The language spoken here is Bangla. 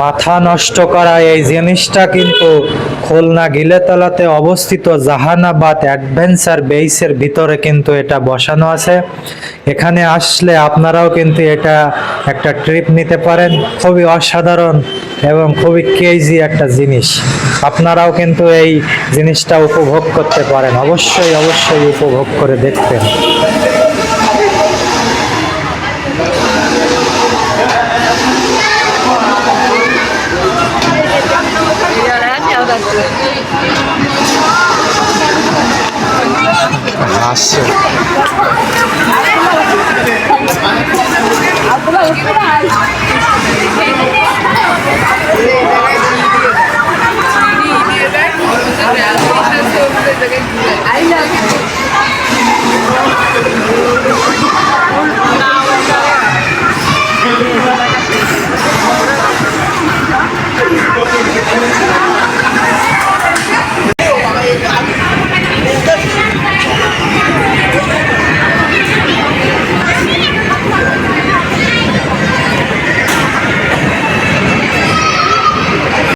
মাথা নষ্ট করা এই জিনিসটা কিন্তু খুলনা গিলেতলাতে অবস্থিত জাহানাবাদ অ্যাডভেঞ্চার বেইসের ভিতরে কিন্তু এটা বসানো আছে। এখানে আসলে আপনারাও কিন্তু এটা একটা ট্রিপ নিতে পারেন। খুবই অসাধারণ এবং খুবই ক্রেজি একটা জিনিস। আপনারাও কিন্তু এই জিনিসটা উপভোগ করতে পারেন। অবশ্যই অবশ্যই উপভোগ করে দেখবেন। হাসছে।